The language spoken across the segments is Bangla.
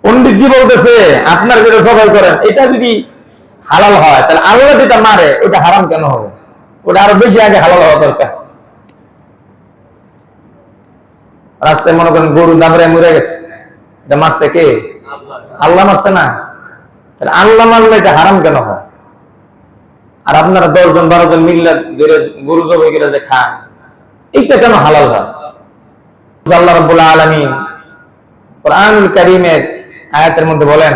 পণ্ডিতজি বলতেছে আপনার যেটা জবাই করেন এটা যদি হালাল হয় তাহলে আল্লাহ যেটা মারে ওটা হারাম কেন হবে? ওটা আরো বেশি আগে হালাল হওয়া দরকার। রাস্তায় মনে করেন গরু দাবড়ায় মরে গেছে, এটা মারছে কে? আল্লাহ মারছে না? তাহলে আল্লাহ মারলে এটা হারাম কেন হয়? আর আপনারা 10 জন 12 জন মিল্লা গরু জবাই করে যে খান, এইটা কেন হালাল হয়? আল্লাহ রাব্বুল আলামিন কুরআনুল কারীমের আয়াতের মধ্যে বলেন,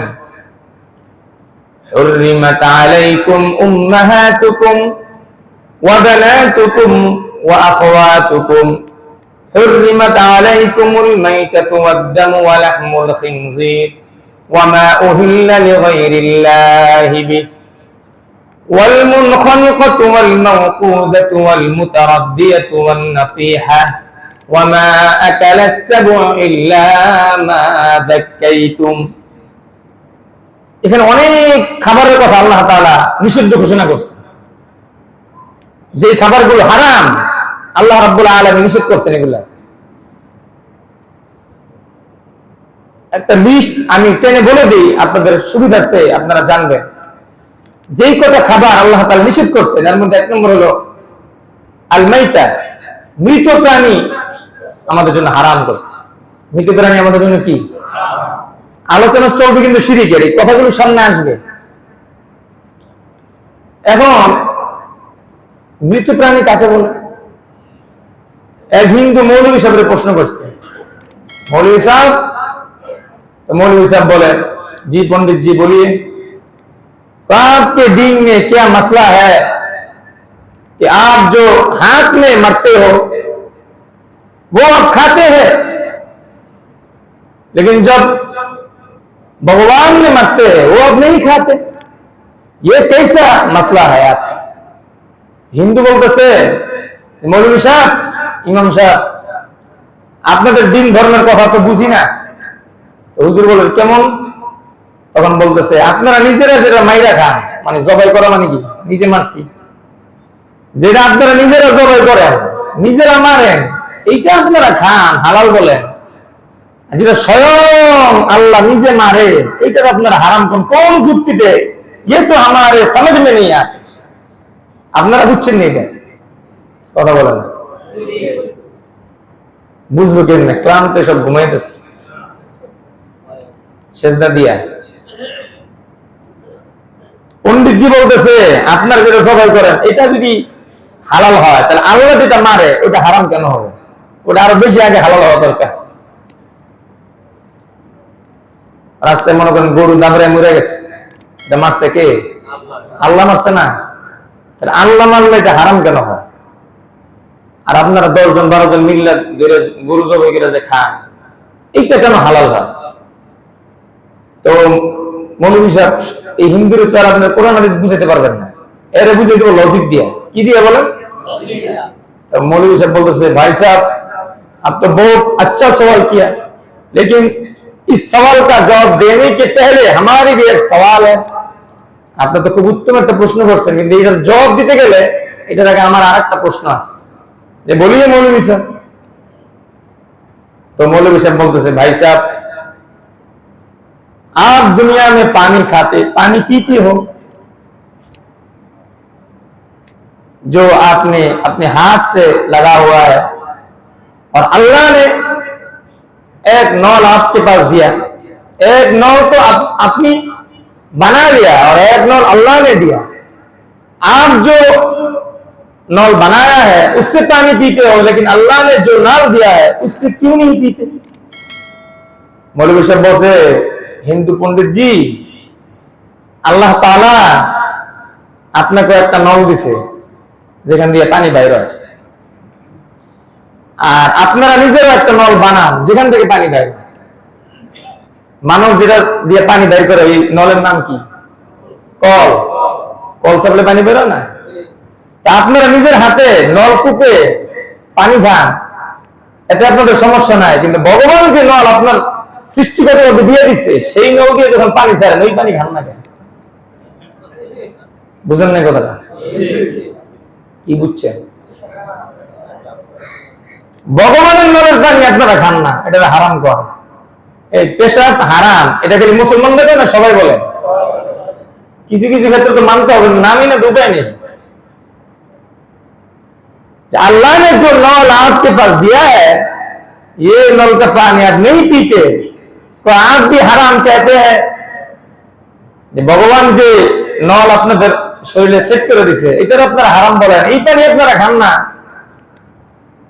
হুররিমাত আলাইকুম উম্মাহাতুকুম ওয়া বানাতুকুম ওয়া আখাওয়াতুকুম হুররিমাত আলাইকুমুল মাইতাতু ওয়াদ-দামু ওয়া লাহমুল খিনজির ওয়া মা উহিল্লা লিগায়রিল্লাহি বিহি ওয়াল মুনখানিকাতু ওয়াল মাওকুদাতু ওয়াল মুতারাদ্দিয়াতু ওয়ান নাফিহা ওয়া মা আকালাস সাবউ ইল্লা মা যাক্কাইতুম। এখানে অনেক খাবারের কথা আল্লাহ তাআলা নিষিদ্ধ ঘোষণা করছে। যে খাবারগুলো হারাম আল্লাহ রাব্বুল আলামিন নিষেধ করছেন, এগুলা একটা লিস্ট আমি টেনে বলে দিই আপনাদের সুবিধার্থে, আপনারা জানবেন। যেই কটা খাবার আল্লাহ তাআলা নিষেধ করছেন এর মধ্যে 1 নম্বর হলো আল মাইতা, মৃত প্রাণী আমাদের জন্য হারাম করছে। মৃত প্রাণী আমাদের জন্য কি আলোচনা চলবে, কিন্তু শিরকের এই কথাগুলো সামনে আসবে। এখন মৃত প্রাণী কাকে বলে? এক হিন্দু মৌলভী সাহেবের প্রশ্ন করছে। मौलवी साहब बोले, जी पंडित जी बोलिए, तो आपके दीन में क्या मसला है कि आप जो हाथ में मरते हो वो आप खाते हैं, लेकिन जब भगवान में मरते हैं वो अब नहीं खाते, ये कैसा मसला है आपका? हिंदू बोलते से मौलवी साहब, इमाम साहब, আপনাদের দিন ধর্মের কথা তো বুঝি না। হুজুর বলেন কেমন? তখন বলতেছে আপনারা নিজেরা যেটা মাইরা খান, মানে জবাই করা মানে কি? নিজে মারছি, যেটা আপনারা নিজেরা জবাই করেন, নিজেরা মারেন, এইটা আপনারা খান, হালাল বলেন। যেটা স্বয়ং আল্লাহ নিজে মারে এইটা আপনারা হারাম কোন যুক্তিতে? ये तो हमारे समझ में नहीं आते। আপনারা বুঝছেন না, এটা কথা বলেন বুঝবো কেমনে? ক্লান্ত সব ঘুমাইতেছে সেজদা দিয়া। পণ্ডিতজি বলতেছে আপনার যেটা জবাই করেন এটা যদি হালাল হয় তাহলে আল্লাহ যেটা মারে ওটা হারাম কেন হবে? ওটা আরো বেশি আগে হালাল হওয়া দরকার। রাস্তায় মনে করেন গরু দাবড়ায় মরে গেছে, এটা মারছে কে? আল্লাহ মারছে না? তাহলে আল্লাহ মারলে এটা হারাম কেন হয়? আর আপনারা 10 জন 12 জন মিল্লা গরু জবাই করে যে খান, এইটা কেন হালাল হয়? তো মৌলভী সাহেব এই হিন্দুর তো আর আপনার কোরআন হাদিস বুঝাতে পারবেন না, এর বুঝে দেবো লজিক দিয়া। কি দিয়ে বলেন? मौलवी साहब बोलते से भाई साहब आप तो बहुत अच्छा सवाल किया, लेकिन इस सवाल का जवाब देने के पहले हमारी भी एक सवाल है। आपने तो खूब उत्तम एक प्रश्न করছেন, কিন্তু এটার জবাব দিতে গেলে এটার আগে আমার আরেকটা প্রশ্ন আছে। যে বলিए मौलवी साहब। तो मौलवी साहब बोलते से भाई साहब आप दुनिया में पानी खाते, पानी पीते हो, जो आपने अपने हाथ से लगा हुआ है, और अल्लाह ने एक नल आपके पास दिया, एक नल तो अपनी बना लिया और एक नल अल्लाह ने दिया। आप जो नल बनाया है उससे पानी पीते हो, लेकिन अल्लाह ने जो नल दिया है उससे क्यों नहीं पीते? मौलवी साहब बोले, हिंदू पंडित जी, अल्लाह ताला আপনাকে একটা নল দিছে যেখান দিয়ে পানি বাইর হয়, আর আপনারা নিজেরা একটা নল বানান যেখান থেকে পানি বাইর হয়। মানুষ যেটা দিয়ে পানি বাইর করে এই নলের নাম কি? কল। কল চাপলে পানি বের হয় না? তা আপনারা নিজের হাতে নলকূপে পানি খান, এটা আপনাদের সমস্যা নাই, কিন্তু ভগবান যে নল আপনার সৃষ্টিগত ভাবে দিয়ে দিচ্ছে সেই নল দিয়ে যখন পানি ছাড়েন ওই পানি খান না কেন? বুঝেন না কথাটা? কি বুঝছেন? ভগবানের নলের পানি আপনারা খান না, এটা হারাম কর। এই পেশাব হারাম, এটা খালি মুসলমান দেখে না সবাই বলে? কিছু কিছু ক্ষেত্রে তো মানতে হবে, নামই না উপায় নেই। अल्लाह ने जो नल आपके पास दिया है, ये नल का पानी आप नहीं पीते, इसको आप भी हराम कहते हैं। ভগবান যে নল আপনাদের শরীরে সেট করে দিছে, এটার আপনারা হারাম বলেন, এই পানি আপনারা খান না।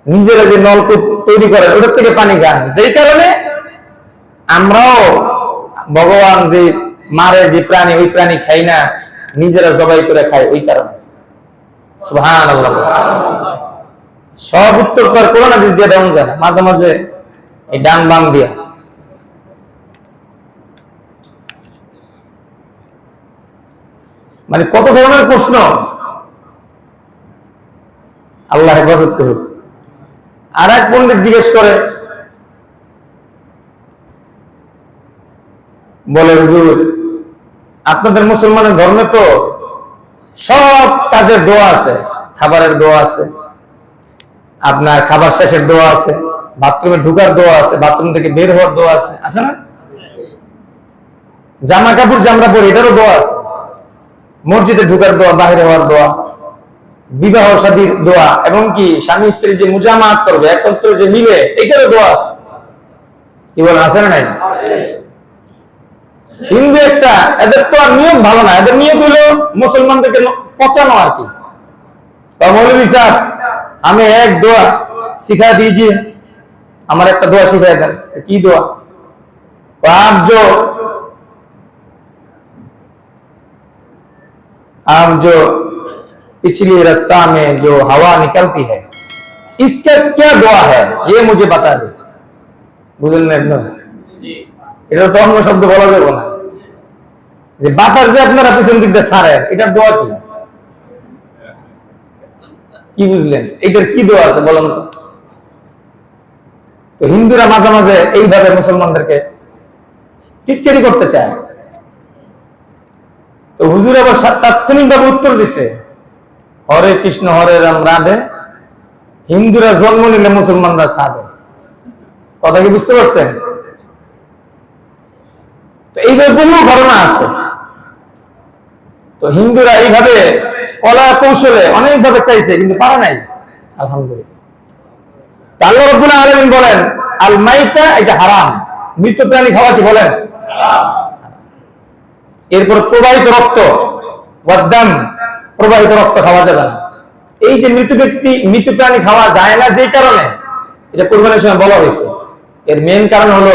নিজেরা যে নলকূপ তৈরি করেন ওটার থেকে পানি খান, যেই কারণে আমরাও ভগবান যে মারে যে প্রাণী, ওই প্রাণী খাই না, নিজেরা জবাই করে খাই, ওই কারণে। সুবহানাল্লাহ। সব উত্তর তো আর কোরআন হাদিস দিয়ে দেওয়া যায় না, মাঝে মাঝে এই ডান বাম দিয়া। মানে কত ধরনের প্রশ্ন, আল্লাহ হেফাজত করুক। আর এক পণ্ডিত জিজ্ঞেস করে, বলে হুজুর আপনাদের মুসলমানের ধর্মে তো সব কাজের দোয়া আছে, খাবারের দোয়া আছে, আপনার খাবার শেষের দোয়া আছে, বাথরুমে ঢুকার দোয়া আছে, বাথরুম থেকে বের হওয়ার দোয়া আছে, আছে না? জামা কাপড় যে আমরা পরি এটারও দোয়া আছে, মসজিদে ঢুকার দোয়া, বাহিরে হওয়ার দোয়া, বিবাহ শাদীর দোয়া, এবং কি স্বামী স্ত্রী যে মুজামাত করবে, একত্র যে মিলে, এটারও দোয়া আছে। কি বলেন, আছে না নাই? হিন্দু একটা, এদের তো আর নিয়ম ভালো না, এদের নিয়ম হলো মুসলমানদেরকে পচানো আর কি। মৌলভী সাহেব हमें एक दुआ सिखा दीजिए, हमारे एक दुआ सिखाया था, की दुआ? तो आप जो पिछली रास्ता में जो हवा निकलती है, इसका क्या दुआ है, ये मुझे बता दे। बुझलेন একদম, এটা তো অন্য শব্দ বলা যাবে না, যে বাতাস যে আপনারা পিছন দিক দিয়ে ছাড়েন, এটার দোয়া কি? কি বুঝলেন? এটার কি দোয়া আছে বলেন তো? তো হিন্দুরা মাঝে মাঝে এইভাবে মুসলমানদেরকে টিটকারি করতে চায়। তো হুজুর আবার তাৎক্ষণিকভাবে উত্তর দিছে, হরে কৃষ্ণ হরে রাম রাধে, হিন্দুরা জন্ম নিলে মুসলমানরা সাধে। কথা কি বুঝতে পারছেন? তো এইভাবে বহু ঘটনা আছে। তো হিন্দুরা এইভাবে কলা কৌশলে অনেকভাবে চাইছে, কিন্তু পারে নাই, আলহামদুলিল্লাহ। আল্লাহ রাব্বুল আলামিন বলেন, আল মাইতা, এটা হারাম, মৃত প্রাণী খাওয়া কি বলেন? এরপর প্রবাহিত রক্ত, ওয়াদ্দাম, প্রবাহিত রক্ত খাওয়া যাবে না। এই যে মৃত ব্যক্তি, মৃত প্রাণী খাওয়া যায় না যে কারণে, এটা কুরবানির সময় বলা হয়েছে। এর মেইন কারণ হলো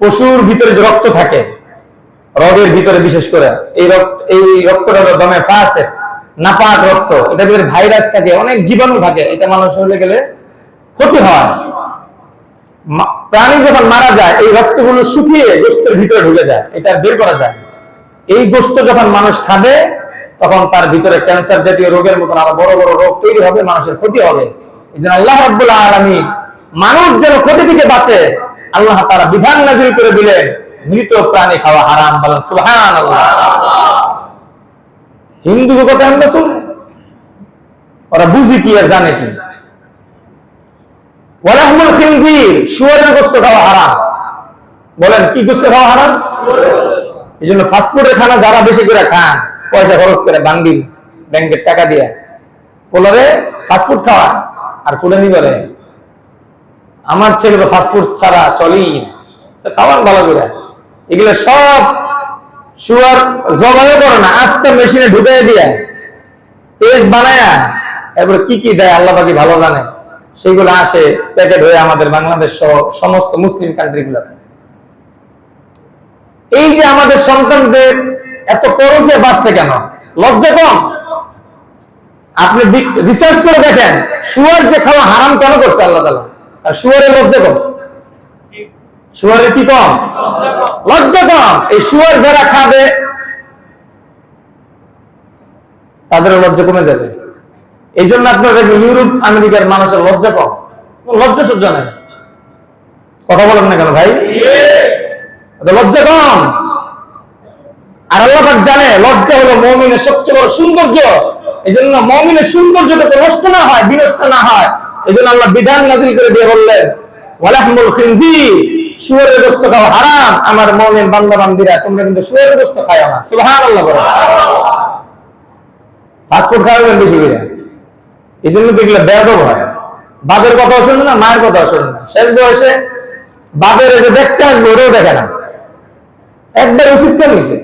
পশুর ভিতরে যে রক্ত থাকে, রগের ভিতরে বিশেষ করে, এই রক্তটা হলো দমে ফাসে, নাপাক রক্ত, এটা ভিতরে ভাইরাস থাকে, অনেক জীবাণু থাকে, এটা মানুষ শরীরে গেলে ক্ষতি হয়। প্রাণী যখন মারা যায়, এই রক্তগুলো শুকিয়ে গোশতের ভিতরে ঢুকে যায়, এটা বের করা যায়। এই গোশত যখন মানুষ খাবে, তখন তার ভিতরে ক্যান্সার জাতীয় রোগের মতন আরো বড় বড় রোগ তৈরি হবে, মানুষের ক্ষতি হবে। এই জন্য আল্লাহ রাব্বুল আলামিন মানুষ যেন ক্ষতি থেকে বাঁচে, আল্লাহ তাআলা বিধান নাযিল করে দিলেন, মৃত প্রাণী খাওয়া হারাম। বলেন সুবহানাল্লাহ। হিন্দু কথা আমরা শুনি, ওরা বুঝি কি আর জানে কি? ওয়ালাহুল খিনজির, শুয়োরের গোশত খাওয়া হারাম। বলেন কি গোশত খাওয়া হারাম? এই জন্য ফাস্টফুডের খানা যারা বেশি করে খান, পয়সা খরচ করে, বান্ডিল ব্যাংকের টাকা দিয়ে, পোলারে ফাস্টফুড খাওয়া আর ফুলানি করে, আমার ছেলে তো ফাস্টফুড ছাড়া চলেই না, তো খাওয়ান ভালো করে। এগুলো সব শুয়ার জবাইও করে না, আস্তে মেশিনে ঢুকাই দিয়ে পেস্ট বানায়, এরপর কি কি দেয় আল্লাহ পাকি ভালো জানে, সেগুলো আসে প্যাকেট হয়ে আমাদের বাংলাদেশ সহ সমস্ত মুসলিম কান্ট্রি গুলোতে। এই যে আমাদের সন্তানদের এত পরকে বাঁচছে কেন? লজ্জা কম? আপনি রিসার্চ করে দেখেন, শুয়ার যে খাওয়া হারাম কেন করছে আল্লাহ তাআলা, আর শুয়ারের লজ্জা কম। শুয়ারের কি কম? লজ্জা কম। এই শুয়ার যারা খাবে তাদের লজ্জা কমে যাবে। এই জন্য আপনার ইউরোপ আমেরিকার মানুষের লজ্জা কম, লজ্জা সহ্য নেই। কথা বলেন না কেন ভাই? লজ্জা কম। আর আল্লাহ পাক জানে লজ্জা হলো মুমিনের সবচেয়ে বড় সৌন্দর্য। এই জন্য মুমিনের সৌন্দর্য যাতে নষ্ট না হয়, বিনষ্ট না হয়, এই জন্য আল্লাহ বিধান নাযিল করে দিয়ে বললেন, ওয়ালাহমুল খিনজির, শুয়োরের গোশত খাওয়া হারাম, আমার মুমিন বান্দা বান্দীরা তোমরা কিন্তু শুয়োরের গোশত খাও না। সুবহানাল্লাহ বলো। ফাস্টফুড খাওয়াবেন বেশি করে, এই জন্য দেখলে বেয়াদব হয়। বাপের কথা শোনে না, মায়ের কথা শোনে না, শেষ বয়সে বাপের যে দেখতে আসবে ওটাও দেখে না। একবার উচিত করে নিছে,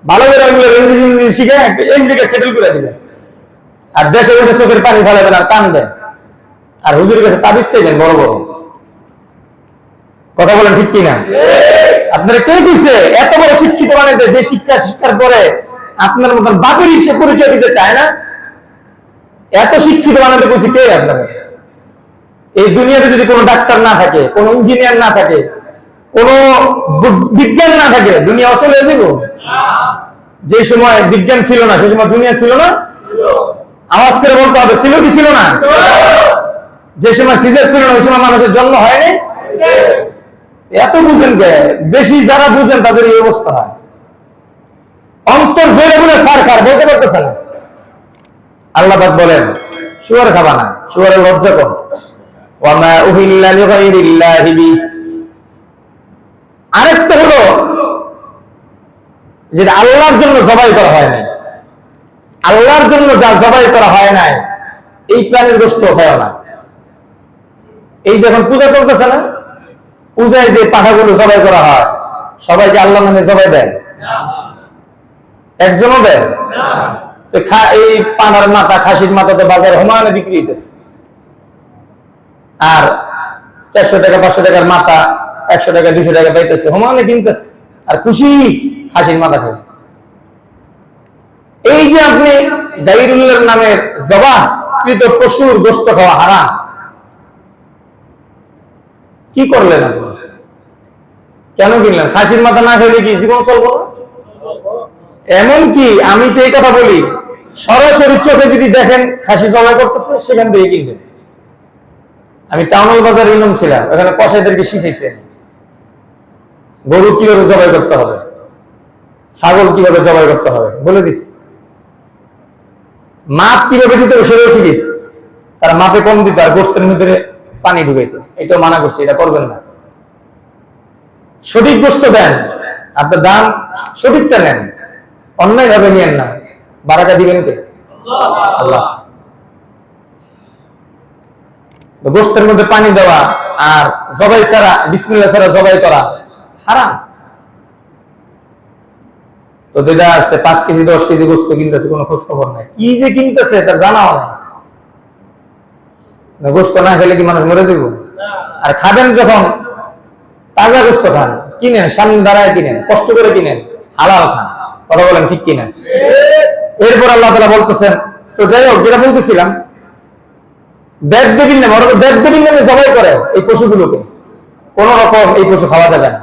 ভালো করে ইংরেজি শিখে ইংরেজিকে সেটেল করে দিবে, আর দেশে বসে চোখের পানি ফেলাবেন আর কান দেন, আর হুজুরের কাছে তাবিজ চাইবেন বড় বড়। কথা বলেন ঠিক কিনা? আপনারা কে দিচ্ছে এত বড় শিক্ষিত বানাইতে, যে শিক্ষার পরে আপনার মতন বাপেরই সে পরিচয় দিতে চায় না? এত শিক্ষিত বানাতে বলছি কে আপনাদের? এই দুনিয়াতে যদি কোনো ডাক্তার না থাকে, কোনো ইঞ্জিনিয়ার না থাকে, কোনো বিজ্ঞান না থাকে, দুনিয়া অচল হয়ে যাব। যে সময় বিজ্ঞান ছিল না সে সময় দুনিয়া ছিল না? আওয়াজ করে বলতে হবে, ছিল কি ছিল না? যে সময় সিজার ছিল না ওই সময় মানুষের জন্ম হয়নি? এত বুঝেন কে? বেশি যারা বুঝেন তাদের এই অবস্থা হয়। অন্তর জেলে বলে সরকার বলতে পারতেছে না। আল্লাহ পাক বলেন শুয়োর খাবা না, শুয়োরের লজ্জা কর। ওয়ামা উহিল্লা লিগাইরিল্লাহি বি। আরেকটা হলো যেটা আল্লাহর জন্য জবাই করা হয় নাই, আল্লাহর জন্য যা জবাই করা হয় নাই এই প্রাণীর গোশত খায় না। এই যখন পূজা চলতেছে না, পূজায় যে পাঠাগুলো জবাই করা হয় সবাইকে আল্লাহ নামে জবাই দেয়? একজনও দেয়? এই পানার মাথা, খাসির মাথা তো বাজারে সমানে বিক্রি হইতেছে, আর 400 টাকা 500 টাকার মাথা 100 টাকা 200 টাকা পাইতেছে, সমানে কিনতেছে, আর খুশি খাসির মাথা খায়। এই যে আপনি গায়রুল্লাহর নামের জবাহকৃত পশুর গোশত খাওয়া হারাম, কি করলেন আপনি? কেন কিনলেন? খাসির মাথা না খেলে কি জীবন চলবো না? এমনকি আমি তো এই কথা বলি, সরাসরি চোখে যদি দেখেন খাসি জবাই করতেছে সেখান থেকে কিনবেন। আমি টাউনাল বাজার ইমাম ছিলাম, ওখানে কসাইদেরকে শিখেছে গরু কিভাবে জবাই করতে হবে, ছাগল কিভাবে জবাই করতে হবে বলে দিস, মাপ কিভাবে দিতে হবে সেটাও শিখিস। তারা মাপে কম দিত আর গোশতের মধ্যে পানি ঢুকাইতো, এটাও মানা করছে, এটা করবেন না। সঠিক গোশত দেন, আপনার দাম সঠিকটা নেন, অন্যায় ভাবে নিয়েন না। বারাকা দিবেন কে? আল্লাহ। গোশতের মধ্যে পানি দেওয়া আর জবাই ছাড়া, বিসমিল্লাহ ছাড়া জবাই করা হারাম। তো যেটা আছে 5 কেজি 10 কেজি গোশত কিনতেছে, কোনো খোঁজ খবর নাই, কি যে কিনতেছে তার জানাও নাই। গোশত না খেলে কি মানুষ মরে যাবে? আর খাবেন যখন তাজা গোশত খান, কিনেন, সামনে দাঁড়ায় কিনেন, কষ্ট করে কিনেন, হালাল খান। কথা বলেন ঠিক কিনা? এরপর আল্লাহ তাআলা বলতেছেন, তো যাই হোক যেটা বলতেছিলাম, দেব দেবীর নামে জবাই করে এই পশুগুলোকে, কোন রকম এই পশু খাওয়া যাবে না।